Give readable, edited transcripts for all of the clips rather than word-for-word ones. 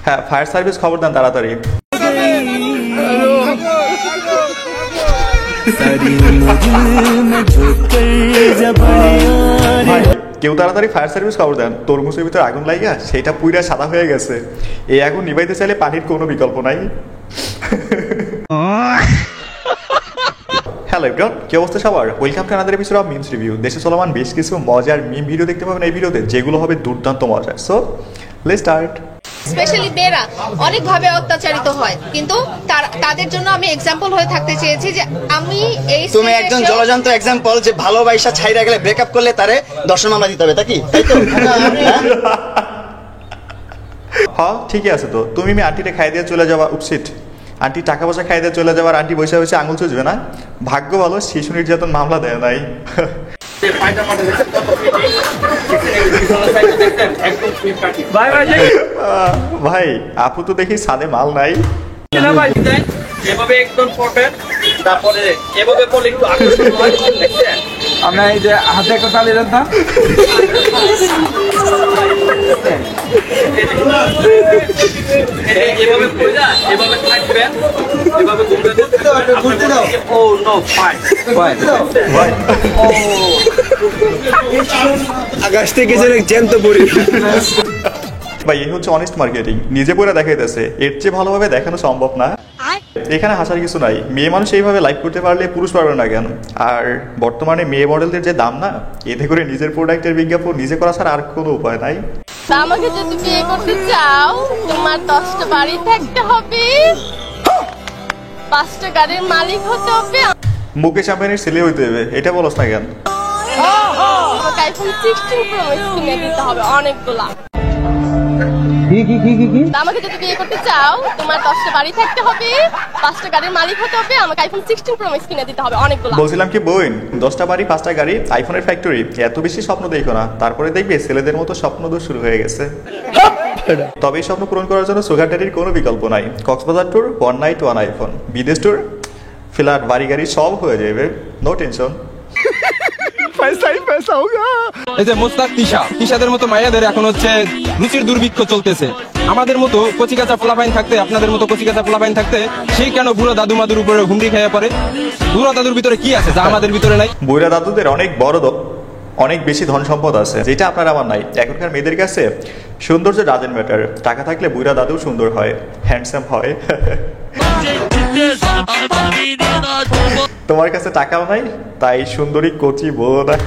হ্যাঁ, fire service খবর দেন তাড়াতাড়ি। কেউ তাড়াতাড়ি ফায়ার সার্ভিস খবর দেন, তরমুজের ভিতরে আগুন লাগা সেটা পুরা সাদা হয়ে গেছে। এই আগুন নিভাইতে চাইলে পানির কোনো বিকল্প নাই। হ্যালো এভরিওয়ান, কি অবস্থা সবার? Welcome to another episode of memes review. দেশে চলমান বেশ কিছু মজার মিম ভিডিও দেখতে পাবেন এই ভিডিওতে, যেগুলো হবে দুর্দান্ত মজার। So let's start. স্পেশালি মেয়েরা অনেকভাবে অত্যাচারিত হয়, কিন্তু তাদের জন্য আমি এক্সাম্পল হয়ে থাকতে চেয়েছি যে আমি এই তুমি একজন জলজান্ত এক্সাম্পল যে ভালোবাসা ছাইরা গেলে ব্রেকআপ করলে তারে দর্শন মামলা দিতে হবে, তাই তো? হ্যাঁ ঠিকই আছে তো। তুমি আন্টিটা খাই দিয়ে চলে যাওয়া উপসিট, আন্টি টাকা পয়সা খাই দিয়ে চলে যাওয়ার, আন্টি বসে বসে আঙুল চুষবে না। ভাগ্য ভালো শিশু নির্যাতন মামলা দেয় নাই। ভাই আপু তো দেখি সাদে মাল নাই। এভাবে একদম পড়বেন, তারপরে এভাবে পড়লে একটু আকর্ষণ হয়। দেখছেন আমরা এই যে হাতে একটা তালি দেন না, এভাবে পড়ে যান, এভাবে থাকবেন, এভাবে ঘুরতে দাও। ও নো ফাইট ভাই, ও আকাশ থেকে যে জ্যান্ত পড়ি। ভাই এই হচ্ছে অনেস্ট মার্কেটিং, নিজে পড়ে দেখাইতেছে, এর চেয়ে ভালোভাবে দেখানো সম্ভব না। এখানে হাসার কিছু নাই, মেয়ে মানুষ এইভাবে লাইভ করতে পারলে পুরুষ পারবে না কেন? আর বর্তমানে মেয়ে মডেলদের যে দাম না, এতে করে নিজের প্রোডাক্টের বিজ্ঞাপন নিজে করা ছাড়া আর কোনো উপায় নাই। আমাকে যদি বিয়ে করতে চাও, তোমার 10টা বাড়ি থাকতে হবে, 5টা গাড়ির মালিক হতে হবে, মুকেশ আম্বানির ছেলে হইতে হবে, এটা বলছ না কেন? আমাকে আইফোন 16 প্রো ম্যাক্স কিনে দিতে হবে অনেকগুলা। আমাকে যদি বিয়ে করতে চাও, তোমার 10টা বাড়ি থাকতে হবে, 5টা গাড়ির মালিক হতে হবে, আমাকে আইফোন 16 প্রো ম্যাক্স কিনে দিতে হবে অনেকগুলা। বলছিলাম কি বোন, 10টা বাড়ি 5টা গাড়ি, আইফোনের ফ্যাক্টরি, এত বেশি স্বপ্ন দেখো না, তারপরে দেখবে ছেলেদের মতো স্বপ্ন দোষ শুরু হয়ে গেছে। তবে এই স্বপ্ন পূরণ করার জন্য সুগার ড্যাডির কোনো বিকল্প নাই। কক্সবাজার ট্যুর, 1 নাইট 1 আইফোন, বিদেশ ট্যুর, ফ্ল্যাট, বাড়ি গাড়ি সব হয়ে যাবে, নো টেনশন। এই যে মোস্তাক তিশাদের মতো মাইয়াদের এখন হচ্ছে রুচির দুর্ভিক্ষ চলতেছে। আমাদের মতো কচিকাচা পোলাপাইন থাকতে, আপনাদের মতো কচিকাচা পোলাপাইন থাকতে সেই কেন বুড়ো দাদু মাদুর উপরে ঘুমড়ি খেয়ে পড়ে? বুড়ো দাদুর ভিতরে কি আছে যা আমাদের ভিতরে নাই? বুড়া দাদুদের অনেক বড় অনেক বেশি ধন সম্পদ আছে, যেটা আপনার আমার নাই। এখনকার মেয়েদের কাছে সৌন্দর্য ডাজেন্ট ম্যাটার, টাকা থাকলে বুড়া দাদু সুন্দর হয়, হ্যান্ডসাম হয়। তোমার কাছে টাকাও নাই, তাই সুন্দরী কচি বউ নাই।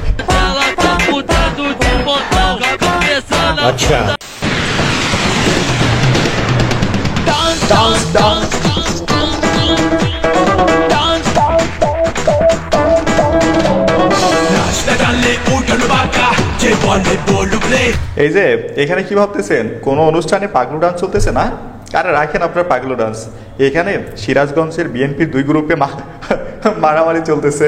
আচ্ছা এই যে এখানে কি ভাবতেছেন, কোন অনুষ্ঠানে পাগলু ডান্স চলতেছে না? আরে রাখেন আপনার পাগলু ডান্স, এখানে সিরাজগঞ্জের বিএনপির 2 গ্রুপে মারামারি চলতেছে।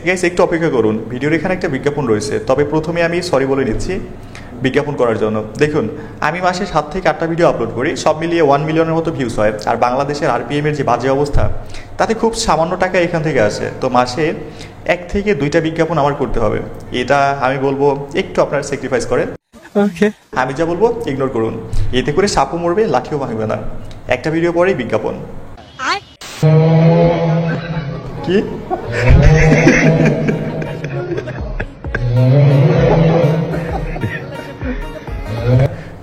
গাইস একটু অপেক্ষা করুন, ভিডিওর এখানে একটা বিজ্ঞাপন রয়েছে, তবে প্রথমে আমি সরি বলে নিচ্ছি বিজ্ঞাপন করার জন্য। দেখুন, আমি মাসে 7 থেকে 8টা ভিডিও আপলোড করি, সব মিলিয়ে 1 মিলিয়নের মতো ভিউজ হয়। আর বাংলাদেশের আরপিএম এর যে বাজে অবস্থা, তাতে খুব সামান্য টাকা এখান থেকে আসে। তো মাসে 1 থেকে 2টা বিজ্ঞাপন আমার করতে হবে। এটা আমি বলবো একটু আপনারা স্যাক্রিফাইস করেন। আমি যা বলবো ইগনোর করুন, এতে করে সাপও মরবে, লাঠিও ভাঙবে না। একটা ভিডিও পরেই বিজ্ঞাপন। কি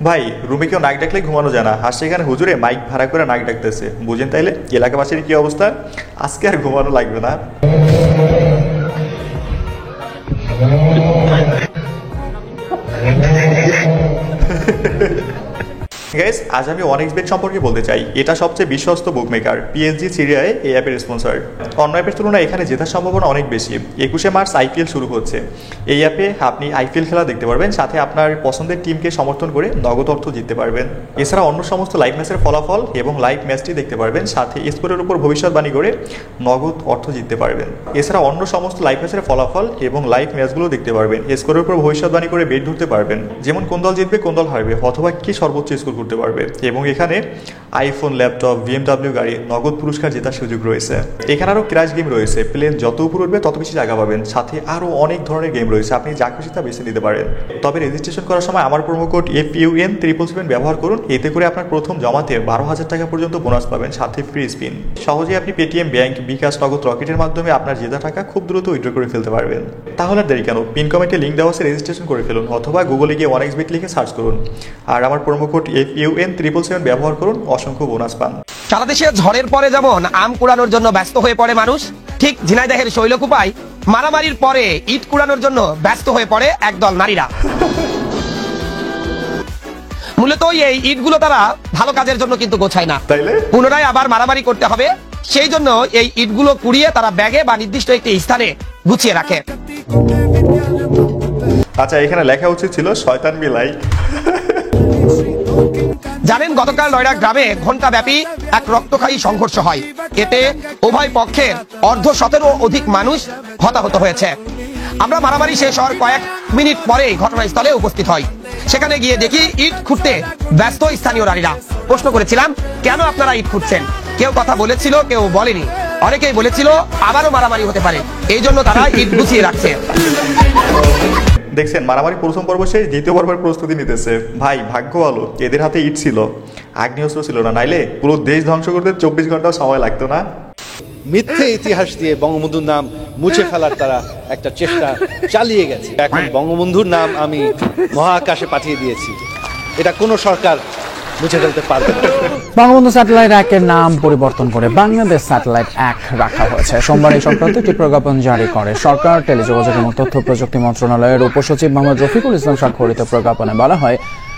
ভাই, রুমে কেউ নাক ডাকলে ঘুমানো যায় না, আর সেখানে হুজুরে মাইক ভাড়া করে নাক ডাকতেছে। বুঝেন তাইলে এলাকাবাসীর কি অবস্থা? আজকে আর ঘুমানো লাগবে না। গাইস, আজ আমি OneXBet সম্পর্কে বলতে চাই। এটা সবচেয়ে বিশ্বস্ত বুকমেকার, PSG সিরিয়ায় এই অ্যাপের স্পন্সর। অন্য অ্যাপের তুলনায় এখানে জেতার সম্ভাবনা অনেক বেশি। 21শে মার্চ IPL শুরু হচ্ছে। এই অ্যাপে আপনি IPL খেলা দেখতে পারবেন, সাথে আপনার পছন্দের টিমকে সমর্থন করে নগদ অর্থ জিততে পারবেন। এছাড়া অন্য সমস্ত লাইভ ম্যাচের ফলাফল এবং লাইভ ম্যাচটি দেখতে পারবেন, সাথে স্কোরের উপর ভবিষ্যৎবাণী করে নগদ অর্থ জিততে পারবেন। এছাড়া অন্য সমস্ত লাইভ ম্যাচের ফলাফল এবং লাইভ ম্যাচগুলো দেখতে পারবেন, স্কোরের উপর ভবিষ্যৎবাণী করে বেট ধরতে পারবেন, যেমন কোন দল জিতবে কোন দল হারবে, অথবা কি সর্বোচ্চ স্কোর করতে পারবে এবং এখানে আইফোন, ল্যাপটপ, BMW গাড়ি, নগদ পুরস্কার জেতার সুযোগ রয়েছে। এখানে আরও ক্র্যাশ গেম রয়েছে, প্লেন যত উপর উঠবে তত বেশি জায়গা পাবেন, সাথে আরও অনেক ধরনের গেম রয়েছে, আপনি যা খুশি তা বেছে নিতে পারেন। তবে রেজিস্ট্রেশন করার সময় আমার প্রোমো কোড FUN777 ব্যবহার করুন, এতে করে আপনার প্রথম জমাতে 12,000 টাকা পর্যন্ত বোনাস পাবেন, সাথে ফ্রি স্পিন। সহজেই আপনি পেটিএম, ব্যাংক, বিকাশ, নগদ, রকেটের মাধ্যমে আপনার জেতা টাকা খুব দ্রুত উইথড্র করে ফেলতে পারবেন। তাহলে আর দেরি কেন, পিন কমেন্টে লিঙ্ক দেওয়া আছে, রেজিস্ট্রেশন করে ফেলুন, অথবা গুগলে গিয়ে 1xbet লিখে সার্চ করুন আর আমার প্রোমো কোড FUN777 ব্যবহার করুন, অসংখ্য বোনাস পান। সারা দেশে ঝড়ের পরে যেমন আম কুড়ানোর জন্য ব্যস্ত হয়ে পড়ে মানুষ, ঠিক ঝিনাইদহের শৈলকুপায় মারামারির পরে ইট কুড়ানোর জন্য ব্যস্ত হয়ে পড়ে একদল নারীরা। মূলত এই ইটগুলো তারা ভালো কাজের জন্য কিন্তু গোছায় না, তাইলে পুনরায় আবার মারামারি করতে হবে, সেই জন্য এই ইটগুলো কুড়িয়ে তারা ব্যাগে বা নির্দিষ্ট একটি স্থানে গুছিয়ে রাখে। আচ্ছা, এখানে লেখা উচিত ছিল শয়তান বিলাই। জানেন, গতকাল নয়ডা গ্রামে ঘণ্টাব্যাপী এক রক্তক্ষয়ী সংঘর্ষ হয়, এতে উভয় পক্ষের অর্ধশতেরও অধিক মানুষ হতাহত হয়েছে। আমরা মারামারি শেষ হওয়ার কয়েক মিনিট পরেই ঘটনাস্থলে উপস্থিত হই। সেখানে গিয়ে দেখি ইট খুঁড়তে ব্যস্ত স্থানীয় নারীরা। প্রশ্ন করেছিলাম, কেন আপনারা ইট খুঁড়ছেন? কেউ কথা বলেছিল, কেউ বলেনি। অনেকেই বলেছিল আবারও মারামারি হতে পারে, এই জন্য তারা ইট গুছিয়ে রাখছে। দেখছেন, মারামারি প্রথম পর্ব শেষ, দ্বিতীয় পর্বের প্রস্তুতি নিতেছে। ভাই ভাগ্য ভালো এদের হাতে ইট ছিল, আগ্নেয়াস্ত্র ছিল না, নাইলে পুরো দেশ ধ্বংস করতে 24 ঘন্টা সময় লাগতো না। মিথ্যে ইতিহাস দিয়ে বঙ্গবন্ধুর নাম মুছে ফেলার তারা একটা চেষ্টা চালিয়ে গেছে। এখন বঙ্গবন্ধুর নাম আমি মহাকাশে পাঠিয়ে দিয়েছি, এটা কোনো সরকার মুছে ফেলতে পারবে না। বঙ্গবন্ধু স্যাটেলাইট 1-এর নাম পরিবর্তন করে বাংলাদেশ স্যাটেলাইট 1 রাখা হয়েছে। সোমবার এই সংক্রান্ত একটি প্রজ্ঞাপন জারি করে সরকার। টেলিযোগাযোগ এবং তথ্য প্রযুক্তি মন্ত্রণালয়ের উপসচিব মোহাম্মদ রফিকুল ইসলাম স্বাক্ষরিত প্রজ্ঞাপনে বলা হয়,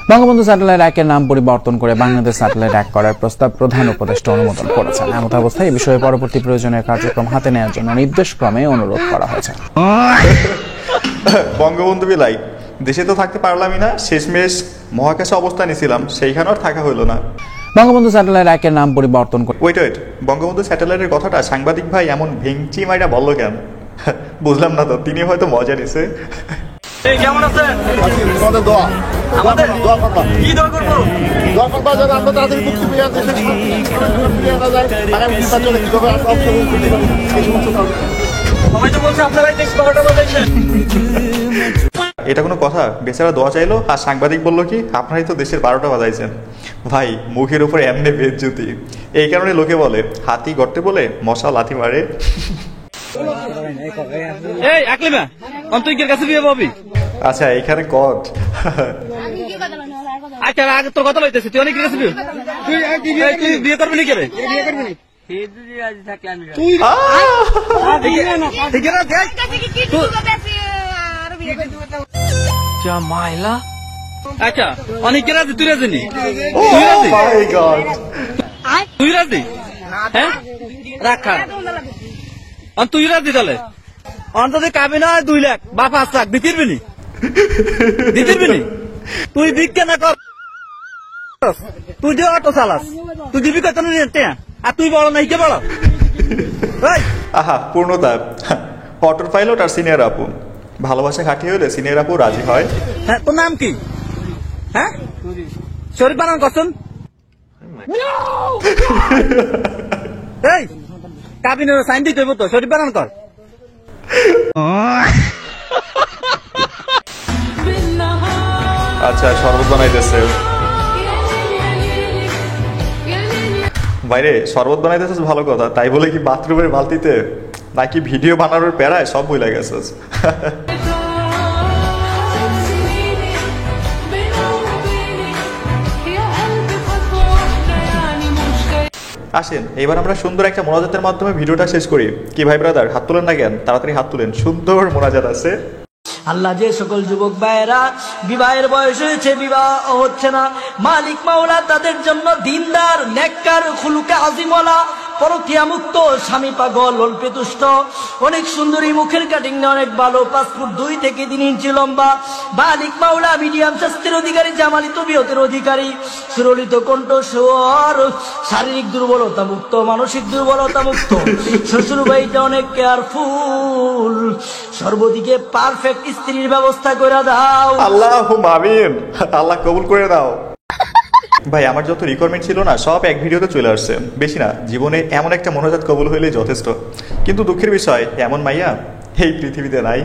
বঙ্গবন্ধু স্যাটেলাইট 1-এর নাম পরিবর্তন করে বাংলাদেশ স্যাটেলাইট 1 করার প্রস্তাব প্রধান উপদেষ্টা অনুমোদন করেছেন। এমত অবস্থায় এই বিষয়ে পরবর্তী প্রয়োজনীয় কার্যক্রম হাতে নেওয়ার জন্য নির্দেশক্রমে অনুরোধ করা হয়েছে। বঙ্গবন্ধু বিলাই, দেশে তো থাকতে পারলামই না, শেষমেশ মহাকাশে অবস্থান নিয়েছিলাম, সেইখানে আর থাকা হইলো না। বঙ্গবন্ধু স্যাটেলাইট 1-এর নাম পরিবর্তন করে ওয়েট, বঙ্গবন্ধু স্যাটেলাইটের কথাটা সাংবাদিক ভাই এমন ভেঙচি মাইরা বললো কেন? বুঝলাম না তো, তিনি হয়তো মজা নিছে। এই কেমন আছেন? আমাদের দোয়া, আমাদের দোয়া করবা, কি দোয়া করবো? দোয়া করবা যেন আমরা তাড়াতাড়ি মুক্তি পেয়ে আনতে ফিরিয়ে আনা যায়, আগামী নির্বাচনে কিভাবে অংশগ্রহণ করতে পারি এই সমস্ত কারণে। সবাই তো বলছে আপনারাই টেক্সট করাটা বলেছেন। এটা কোনো কথা? বেচারা দোয়া চাইলো আর সাংবাদিক বললো কি আপনারাই তো দেশের 12টা বাজাইছেন। ভাই, মুখের উপরে এমনি বেজ্জতি। এই কারণে লোকে বলে হাতি গর্তে বলে মশা লাথি মারে। এই আকলিমা, তুই কি কাছে বিয়ে পাবি? আচ্ছা, এখানে কট। আচ্ছা, আগে তোর কথা লইতেছি, তুই অনেক কাছে বিয়ে, তুই বিয়ে করবি নি? কেবে বিয়ে করবি? আচ্ছা, অনেক রাজি, তুই রাজি নি? তুই রাজি? হ্যাঁ, রাখা তুই রাজি তাহলে অন্তত কাবি না 2 লাখ বা 5 লাখ দিতিরবি নি? দিতিরবি নি? তুই বিজ্ঞান না কর, তুই যে অটো চালাস, তুই দিবি কত নিতে? আর তুই বড় নাই, কে বড়? আহা, পূর্ণতা। অটোর পাইলট আর সিনিয়র আপু, ভালোবাসা খাটিয়ে হলে সিনিয়র আপু রাজি হয়। হ্যাঁ, তোর নাম কি? হ্যাঁ, শরীফ বানান করছেন? এই কাবিনের সাইন দিতে হইব তো, শরীফ বানান কর। আচ্ছা, শরবত বানাইতেছে বাইরে, শরবত বানাইতেছিস ভালো কথা, তাই বলে কি বাথরুমের বালতিতে নাকি ভিডিও বানানোর প্যারায় সব বই লাগাইছিস? আসেন, এবার আমরা সুন্দর একটা মোনাজাতের মাধ্যমে ভিডিওটা শেষ করি। কি ভাই ব্রাদার, হাত তুলেন না কেন? তাড়াতাড়ি হাত তুলেন, সুন্দর মোনাজাত আছে। আল্লাহ, যে সকল যুবক ভাইয়েরা বিবাহের বয়স হয়েছে, বিবাহ হচ্ছে না, মালিক মাওলা তাদের জন্য দিনদার, নেককার, খুলুকে আজিমওয়ালা, পরকীয়া মুক্ত, স্বামী পাগল, অল্পে তুষ্ট, অনেক সুন্দরী, মুখের কাটিং অনেক ভালো, 5 ফুট 2 থেকে 3 ইঞ্চি লম্বা, মালিক মাওলা মিডিয়াম স্বাস্থ্যের অধিকারী, জামালি তবিয়তের অধিকারী, সুরলিত কণ্ঠ স্বর, শারীরিক দুর্বলতা মুক্ত, মানসিক দুর্বলতা মুক্ত, শ্বশুর বাড়িটা অনেক কেয়ারফুল, সর্বদিকে পারফেক্ট স্ত্রীর ব্যবস্থা করে দাও। আল্লাহুম্মা আমিন। আল্লাহ কবুল করে দাও। ভাই আমার যত রিকোয়ারমেন্ট ছিল না সব এক ভিডিওতে চলে আসছে, বেশি না, জীবনে এমন একটা মনোজাত কবুল হইলে যথেষ্ট। কিন্তু দুঃখের বিষয় এমন মাইয়া এই পৃথিবীতে নাই।